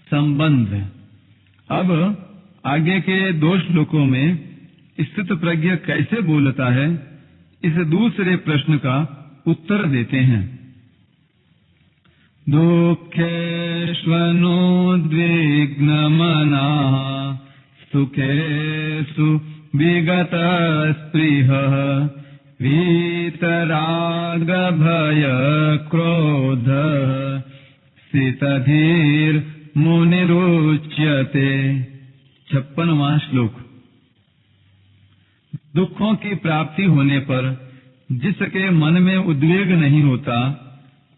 संबंध। अब आगे के 2 श्लोकों में स्थित प्रज्ञ कैसे बोलता है, इस दूसरे प्रश्न का उत्तर देते हैं। दुःखेष्वनुद्विग्नमनाः सुखेषु विगतस्पृहः वीतरागभयक्रोधः स्थितधीर्मुनिरुच्यते। 56वां श्लोक। दुखों की प्राप्ति होने पर जिसके मन में उद्वेग नहीं होता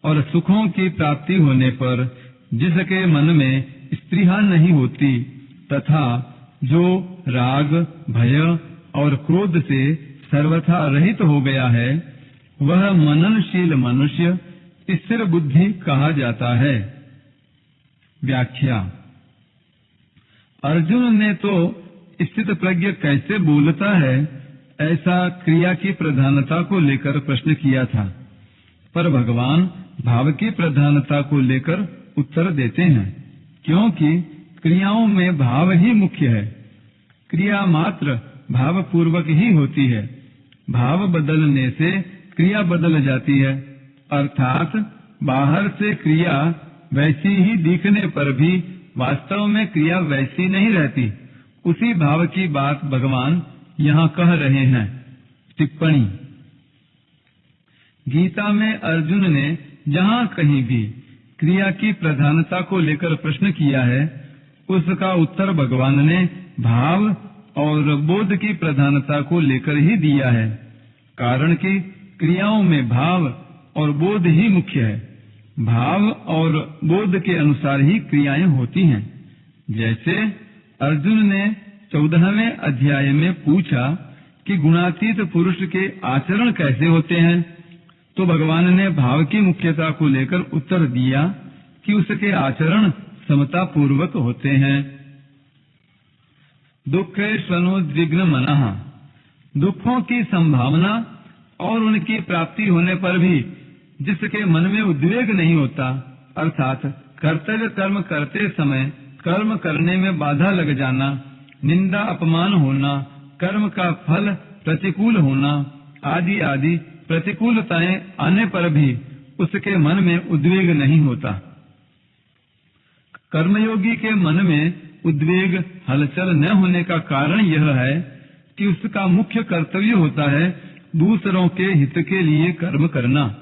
और सुखों की प्राप्ति होने पर जिसके मन में स्पृहा नहीं होती तथा जो राग, भय और क्रोध से सर्वथा रहित हो गया है, वह मननशील मनुष्य स्थिर बुद्धि कहा जाता है। व्याख्या। अर्जुन ने तो स्थित प्रज्ञ कैसे बोलता है ऐसा क्रिया की प्रधानता को लेकर प्रश्न किया था, पर भगवान भाव की प्रधानता को लेकर उत्तर देते हैं, क्योंकि क्रियाओं में भाव ही मुख्य है। क्रिया मात्र भाव पूर्वक ही होती है। भाव बदलने से क्रिया बदल जाती है, अर्थात बाहर से क्रिया वैसी ही दिखने पर भी वास्तव में क्रिया वैसी नहीं रहती। उसी भाव की बात भगवान यहाँ कह रहे हैं। टिप्पणी। गीता में अर्जुन ने जहाँ कहीं भी क्रिया की प्रधानता को लेकर प्रश्न किया है, उसका उत्तर भगवान ने भाव और बोध की प्रधानता को लेकर ही दिया है, कारण कि क्रियाओं में भाव और बोध ही मुख्य है। भाव और बोध के अनुसार ही क्रियाएं होती हैं। जैसे अर्जुन ने 14वें अध्याय में पूछा कि गुणातीत पुरुष के आचरण कैसे होते हैं, तो भगवान ने भाव की मुख्यता को लेकर उत्तर दिया कि उसके आचरण समता पूर्वक होते हैं। दुःखेष्वनुद्विग्न मनः। दुखों की संभावना और उनकी प्राप्ति होने पर भी जिसके मन में उद्वेग नहीं होता, अर्थात कर्तव्य कर्म करते समय कर्म करने में बाधा लग जाना, निंदा अपमान होना, कर्म का फल प्रतिकूल होना आदि आदि प्रतिकूलताएं आने पर भी उसके मन में उद्वेग नहीं होता। कर्मयोगी के मन में उद्वेग हलचल न होने का कारण यह है कि उसका मुख्य कर्तव्य होता है दूसरों के हित के लिए कर्म करना,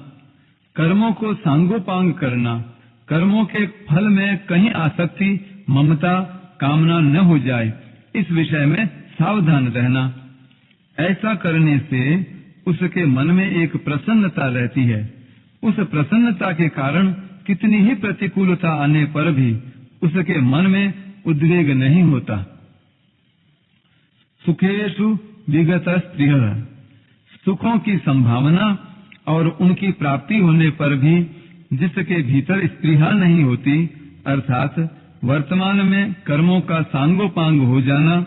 कर्मों को सांगोपांग करना, कर्मों के फल में कहीं आसक्ति, ममता, कामना न हो जाए, इस विषय में सावधान रहना। ऐसा करने से उसके मन में एक प्रसन्नता रहती है। उस प्रसन्नता के कारण कितनी ही प्रतिकूलता आने पर भी उसके मन में उद्वेग नहीं होता। सुखेषु विगतस्पृहः। सुखों की संभावना और उनकी प्राप्ति होने पर भी जिसके भीतर स्पृहा नहीं होती, अर्थात वर्तमान में कर्मों का सांगोपांग हो जाना,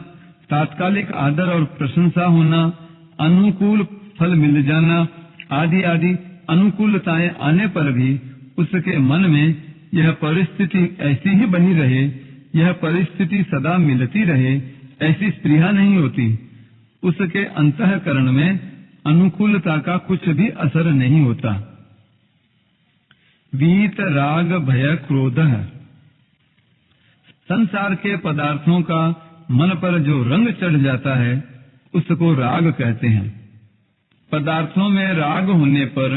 तात्कालिक आदर और प्रशंसा होना, अनुकूल फल मिल जाना आदि आदि अनुकूलताएं आने पर भी उसके मन में यह परिस्थिति ऐसी ही बनी रहे, यह परिस्थिति सदा मिलती रहे, ऐसी स्पृहा नहीं होती। उसके अंतःकरण में अनुकूलता का कुछ भी असर नहीं होता। वीत राग भय क्रोध। संसार के पदार्थों का मन पर जो रंग चढ़ जाता है उसको राग कहते हैं। पदार्थों में राग होने पर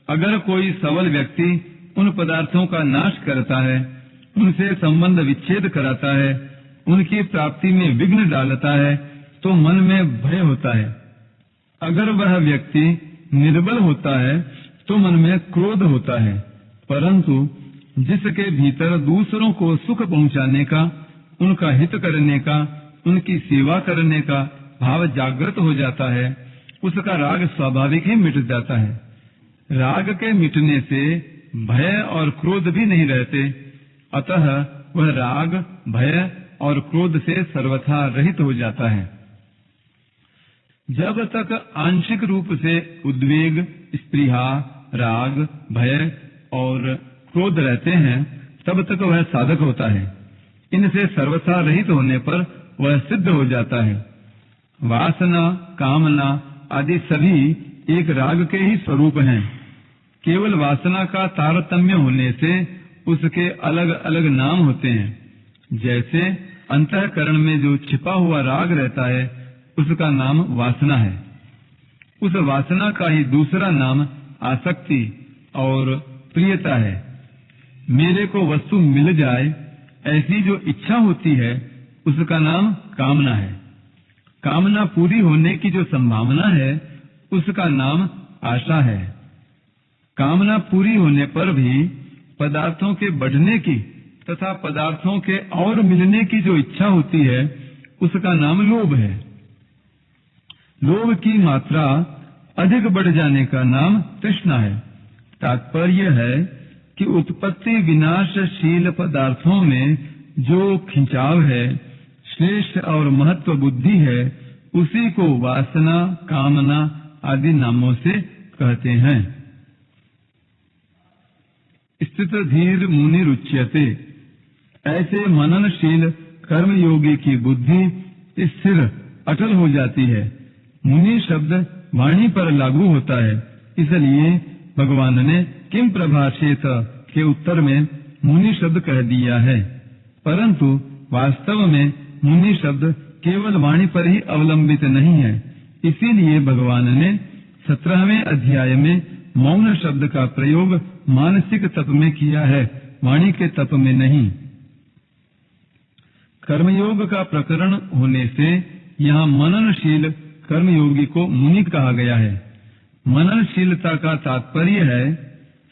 अगर कोई सबल व्यक्ति उन पदार्थों का नाश करता है, उनसे संबंध विच्छेद कराता है, उनकी प्राप्ति में विघ्न डालता है, तो मन में भय होता है। अगर वह व्यक्ति निर्बल होता है तो मन में क्रोध होता है। परंतु जिसके भीतर दूसरों को सुख पहुंचाने का, उनका हित करने का, उनकी सेवा करने का भाव जागृत हो जाता है, उसका राग स्वाभाविक ही मिट जाता है। राग के मिटने से भय और क्रोध भी नहीं रहते, अतः वह राग, भय और क्रोध से सर्वथा रहित हो जाता है। जब तक आंशिक रूप से उद्वेग, स्पृहा, राग, भय और क्रोध रहते हैं, तब तक वह साधक होता है। इनसे सर्वथा रहित होने पर वह सिद्ध हो जाता है। वासना, कामना आदि सभी एक राग के ही स्वरूप हैं। केवल वासना का तारतम्य होने से उसके अलग अलग नाम होते हैं। जैसे अंतःकरण में जो छिपा हुआ राग रहता है उसका नाम वासना है। उस वासना का ही दूसरा नाम आसक्ति और प्रियता है। मेरे को वस्तु मिल जाए ऐसी जो इच्छा होती है उसका नाम कामना है। कामना पूरी होने की जो संभावना है उसका नाम आशा है। कामना पूरी होने पर भी पदार्थों के बढ़ने की तथा पदार्थों के और मिलने की जो इच्छा होती है उसका नाम लोभ है। लोभ की मात्रा अधिक बढ़ जाने का नाम तृष्णा है। तात्पर्य है कि उत्पत्ति विनाशशील पदार्थों में जो खिंचाव है, श्रेष्ठ और महत्व बुद्धि है, उसी को वासना, कामना आदि नामों से कहते हैं। स्थित धीर मुनि रुच्यते। ऐसे मननशील कर्मयोगी की बुद्धि स्थिर अटल हो जाती है। मुनि शब्द वाणी पर लागू होता है, इसलिए भगवान ने किम प्रभाषेत के उत्तर में मुनि शब्द कह दिया है। परंतु वास्तव में मुनि शब्द केवल वाणी पर ही अवलंबित नहीं है। इसीलिए भगवान ने 17वें अध्याय में मौन शब्द का प्रयोग मानसिक तप में किया है, वाणी के तप में नहीं। कर्मयोग का प्रकरण होने से यहाँ मननशील कर्मयोगी को मुनि कहा गया है। मननशीलता का तात्पर्य है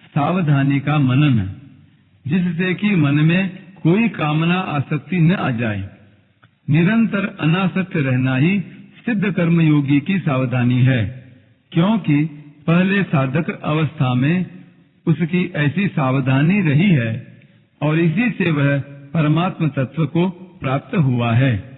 सावधानी का मनन, जिससे कि मन में कोई कामना आसक्ति न आ जाए। निरंतर अनासक्त रहना ही सिद्ध कर्मयोगी की सावधानी है, क्योंकि पहले साधक अवस्था में उसकी ऐसी सावधानी रही है और इसी से वह परमात्म तत्व को प्राप्त हुआ है।